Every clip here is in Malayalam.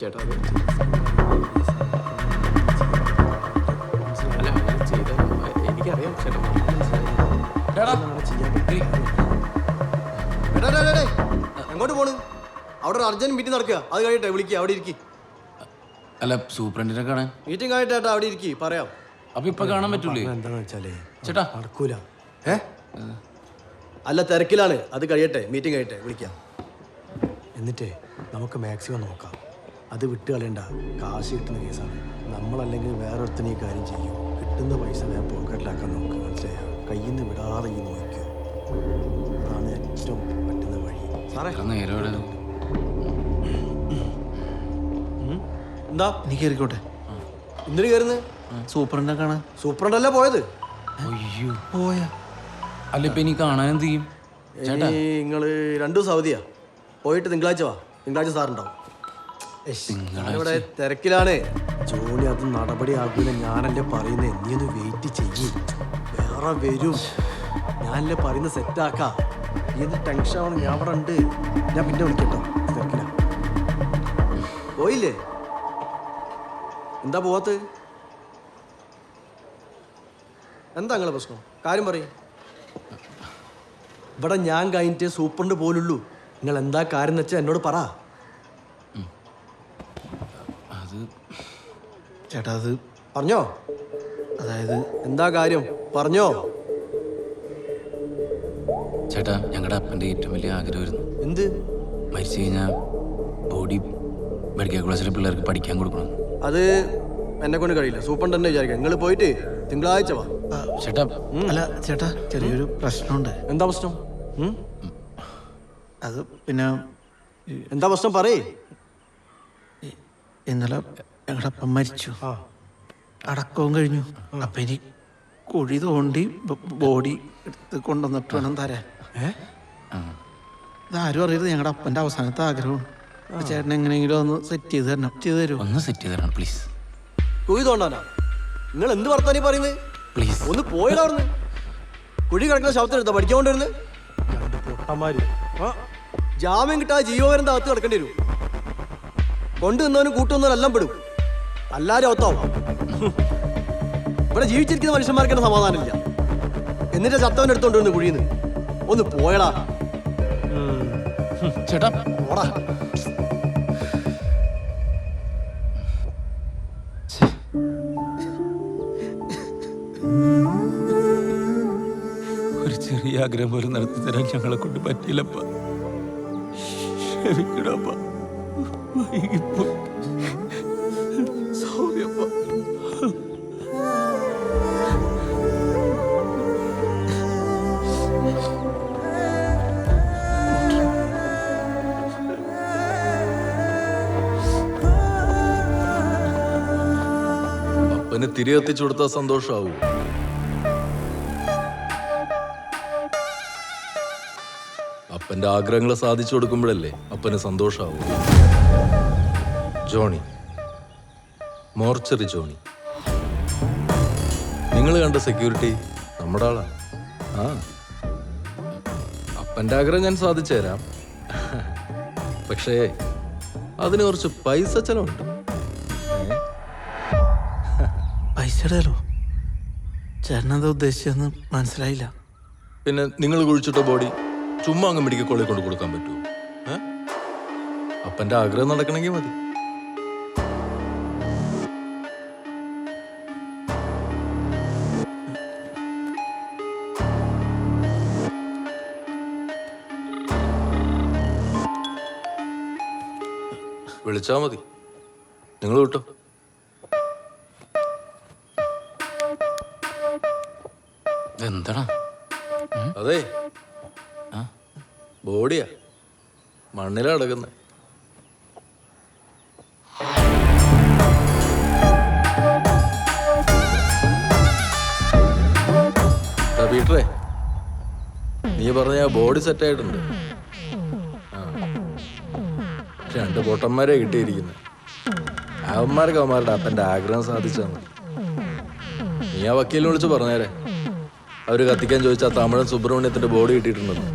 ചേട്ടാ എനിക്കറിയാം ചേട്ടാ എങ്ങോട്ട് പോണ്? അവിടെ ഒരു അർജന്റ് മീറ്റിംഗ് നടക്കുക. അത് കഴിയട്ടെ, വിളിക്കുക. അവിടെ ഇരിക്കി. അല്ല, സൂപ്രണ്ടിനെ കാണാൻ മീറ്റിംഗ് ആയിട്ട് ഏട്ടാ അവിടെ ഇരിക്കി, പറയാം. അപ്പൊ ഇപ്പൊ കാണാൻ പറ്റൂലേ? എന്താന്ന് വെച്ചാലേ ചേട്ടാ നടക്കൂല. അല്ല, തിരക്കിലാണ്. അത് കഴിയട്ടെ, മീറ്റിംഗ് കഴിയട്ടെ, വിളിക്കാം. എന്നിട്ടേ നമുക്ക് മാക്സിമം നോക്കാം. അത് വിട്ട് കളയണ്ട. കാശ് കിട്ടുന്ന കേസാണ്. നമ്മളല്ലെങ്കിൽ വേറൊരുത്തന്നെ ഈ കാര്യം ചെയ്യും. കിട്ടുന്ന പൈസ ഞാൻ പോക്കറ്റിലാക്കാൻ നോക്കുക. മനസ്സിലായോ? കയ്യിൽ നിന്ന് വിടാതെ ഈ നോക്കുക. അതാണ് ഏറ്റവും പറ്റുന്ന വഴി. സാറേ നേരം എന്താ? നീ കയറിക്കോട്ടെ. ഇന്നലെ കയറുന്നത് സൂപ്രണ്ടിനെ കാണാൻ. സൂപ്രണ്ടല്ലേ പോയത്? അയ്യോ പോയാ? അല്ല, ഇപ്പൊ ഇനി കാണാൻ എന്ത് ചെയ്യും? നിങ്ങൾ 2 ദിവസം അവധിയാ. പോയിട്ട് തിങ്കളാഴ്ച വാ. തിങ്കളാഴ്ച സാറുണ്ടാവും. ഞാനിവിടെ തിരക്കിലാണ്. ജോലി അത് നടപടി ആകൂല. ഞാനല്ലേ പറയുന്നത്. നീ ഒന്ന് വെയിറ്റ് ചെയ്യ്. വേറെ വരും. ഞാനല്ലേ പറയുന്നത്. സെറ്റാക്കാം. നീ എന്ത് ടെൻഷൻ ആണ്? ഞാൻ അവിടെ ഉണ്ട്. ഞാൻ പിന്നെ വിളിക്കട്ടോ. തിരക്കില പോയില്ലേ? എന്താ പോവാത്ത? എന്താ നിങ്ങളെ പ്രശ്നം? കാര്യം പറയും. ഇവിടെ ഞാൻ കഴിഞ്ഞിട്ട് സൂപ്രണ്ട് പോലുള്ളൂ. നിങ്ങൾ എന്താ കാര്യം എന്ന് വെച്ചാൽ എന്നോട് പറ. അത് ചേട്ടാ, അത് പറഞ്ഞോ. അതായത് എന്താ കാര്യം പറഞ്ഞോ. ചേട്ടാ, ഞങ്ങളുടെ അപ്പൻ്റെ ഏറ്റവും വലിയ ആഗ്രഹമായിരുന്നു എന്ത്? മരിച്ചു കഴിഞ്ഞാൽ ബോഡി മെഡിക്കൽ കോളേജിലെ പിള്ളേർക്ക് പഠിക്കാൻ കൊടുക്കണം. അത് എന്നെ കൊണ്ട് കഴിയില്ല. സൂപ്രണ്ട് തന്നെ വിചാരിക്കാം. നിങ്ങൾ പോയിട്ട് തിങ്കളാഴ്ച വാ. ചേട്ടാ അല്ല ചേട്ടാ, ചെറിയൊരു പ്രശ്നമുണ്ട്. എന്താ പ്രശ്നം? അത് പിന്നെ എന്താ പ്രശ്നം പറയേ. ഇന്നലെ ഞങ്ങളുടെ അപ്പം മരിച്ചു. അടക്കവും കഴിഞ്ഞു. അപ്പം ഇനി കുഴി തോണ്ടി ബോഡി എടുത്ത് കൊണ്ടുവന്നിട്ട് വേണം തരാൻ. ഇതാരും അറിയരുത്. ഞങ്ങളുടെ അപ്പൻ്റെ അവസാനത്തെ ആഗ്രഹമാണ്. ചേട്ടൻ എങ്ങനെയെങ്കിലും ഒന്ന് സെറ്റ് ചെയ്ത് തരണം. ചെയ്തു തരുമോ? ഒന്ന് സെറ്റ് ചെയ്ത് തരണം പ്ലീസ്. കുഴി തോണ്ടാനാ? നിങ്ങൾ എന്ത് വർത്താനീ പറയുന്നത്? പ്ലീസ് ഒന്ന് പോയിടാർന്ന്. കുഴി കിടക്കുന്ന ശവത്തിനെടുത്താ പഠിക്കാൻ കൊണ്ടുവരുന്നത്. പൊട്ടന്മാര്. ജാമ്യം കിട്ടാതെ ജീവപര്യന്തം അകത്ത് കിടക്കേണ്ടി വരും. കൊണ്ടുവന്നവനും കൂട്ടുവന്നവനും എല്ലാം പെടും. എല്ലാരും അകത്താവും. ഇവിടെ ജീവിച്ചിരിക്കുന്ന മനുഷ്യന്മാർക്ക് സമാധാനമില്ല. എന്നിട്ട് ചത്തവൻ എടുത്തോണ്ട് വന്ന് കുഴിന്ന്. ഒന്ന് പോയടാ. ചേട്ടാ ഓടാ. ഒരു ചെറിയ ആഗ്രഹം പോലും നടത്തി തരാൻ ഞങ്ങളെ കൊണ്ട് പറ്റിയില്ലപ്പ. ക്ഷമിക്കണപ്പ. സൗമ്യപ്പ. അപ്പന് തിരി എത്തിച്ചു കൊടുത്താൽ സന്തോഷമാവൂ? അപ്പന്റെ ആഗ്രഹങ്ങൾ സാധിച്ചു കൊടുക്കുമ്പോഴല്ലേ അപ്പന് സന്തോഷമാവൂ? Johnny, mortuary Johnny. നിങ്ങൾ കണ്ട സെക്യൂരിറ്റി നമ്മുടെ ആളാ. ആ, അപ്പന്റെ ആഗ്രഹം ഞാൻ സാധിച്ചു തരാം. പക്ഷേ അതിന് കുറച്ച് പൈസ ചെലവുണ്ട്. പൈസയുടെയോ? ചേട്ടനെന്താ ഉദ്ദേശിച്ചെന്ന് മനസ്സിലായില്ല. പിന്നെ നിങ്ങൾ കുഴിച്ചിട്ട ബോഡി ചുമ്മാ അങ്ങ് മെഡിക്കൽ കോളേജിൽ കൊണ്ട് കൊടുക്കാൻ പറ്റുമോ? അപ്പന്റെ ആഗ്രഹം നടക്കണമെങ്കിൽ മതി. വിളിച്ചാ മതി. നിങ്ങൾ വിട്ടോ. എന്താടാ? അതെ, ബോഡിയാ മണ്ണിലാ കിടക്കുന്നത്. പീറ്ററേ, നീ പറഞ്ഞ ബോഡി സെറ്റായിട്ടുണ്ട്. 2 പൊട്ടന്മാരെ കിട്ടിയിരിക്കുന്നത്. അവന്മാർക്ക് അവന്മാരുടെ അപ്പൻ്റെ ആഗ്രഹം സാധിച്ചെന്ന് നീ ആ വക്കീലിനെ വിളിച്ച് പറഞ്ഞേരെ. അവർ കത്തിക്കാൻ ചോദിച്ചാൽ തമിഴൻ സുബ്രഹ്മണ്യത്തിന്റെ ബോഡി കിട്ടിയിട്ടുണ്ടെന്ന്.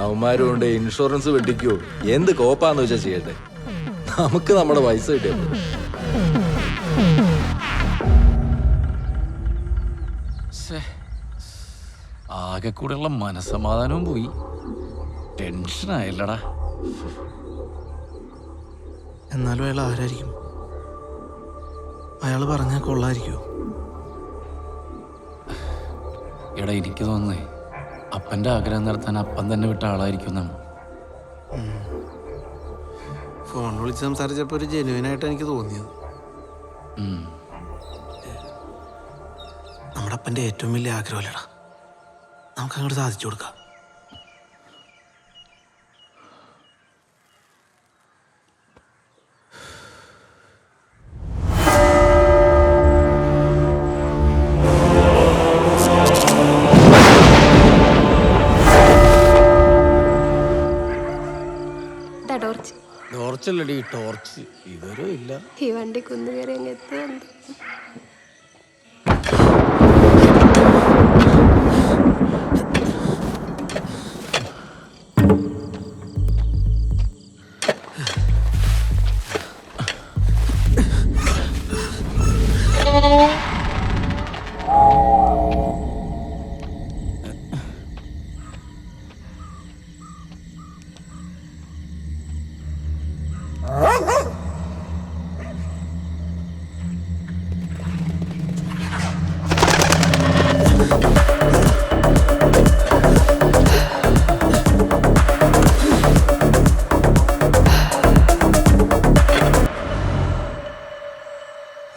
അവന്മാരും കൊണ്ട് ഇൻഷുറൻസ് വെട്ടിക്കോ എന്ത് കോപ്പാന്ന് വെച്ചാൽ ചെയ്യട്ടെ, നമുക്ക് നമ്മുടെ പൈസ കിട്ടിയ ആകെ കൂടെയുള്ള മനസമാധാനവും പോയി. ടെൻഷനായല്ലടാ. എന്നാലും അയാൾ ആരായിരിക്കും? അയാൾ പറഞ്ഞാൽ കൊള്ളായിരിക്കുമോ? എടാ എനിക്ക് തോന്നുന്നേ അപ്പൻ്റെ ആഗ്രഹം നടത്താൻ അപ്പൻ തന്നെ വിട്ട ആളായിരിക്കും നമ്മൾ. ഫോൺ വിളിച്ച് സംസാരിച്ചപ്പോൾ ഒരു ജെനുവിനായിട്ട് എനിക്ക് തോന്നിയത്. നമ്മുടെ അപ്പൻ്റെ ഏറ്റവും വലിയ ആഗ്രഹമല്ലടാ, നമുക്ക് അങ്ങോട്ട് സാധിച്ചു കൊടുക്കാം. ടോർച്ചല്ലടി ടോർച്ച്, ഇതൊരു ഇല്ല. ഈ വണ്ടി കുന്നു കയറി അങ്ങ് എത്തുന്നുണ്ട്.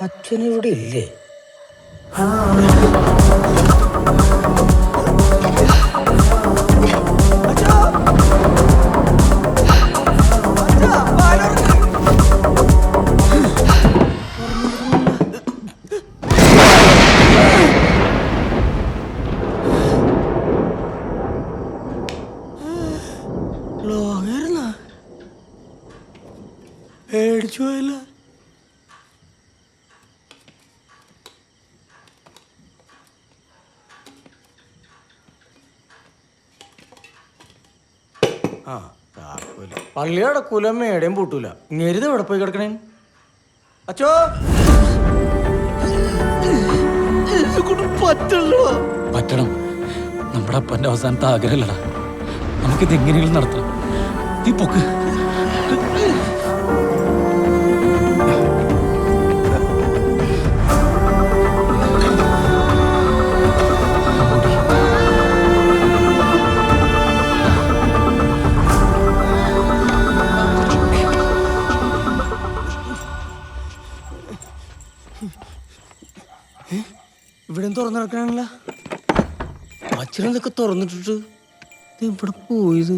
അച്ഛനിവിടെ ഇല്ലേ? പേടിച്ചു പോയല്ല. പള്ളി അടക്കൂല, മേടയും പൂട്ടൂല. ഇങ്ങേരിത് എവിടെ പോയി കിടക്കണേ? അച്ചോ പറ്റണം. നമ്മുടെ അപ്പൻ്റെ അവസാനത്തെ ആഗ്രഹമല്ലടാ, നമുക്കിത് എങ്ങനെയെങ്കിലും നടത്താം. നീ പൊക്ക്. ഇവിടെ തുറന്നു നടക്കണല്ല. അച്ഛനെന്തൊക്കെ തുറന്നിട്ടിട്ട് ഇവിടെ പോയത്?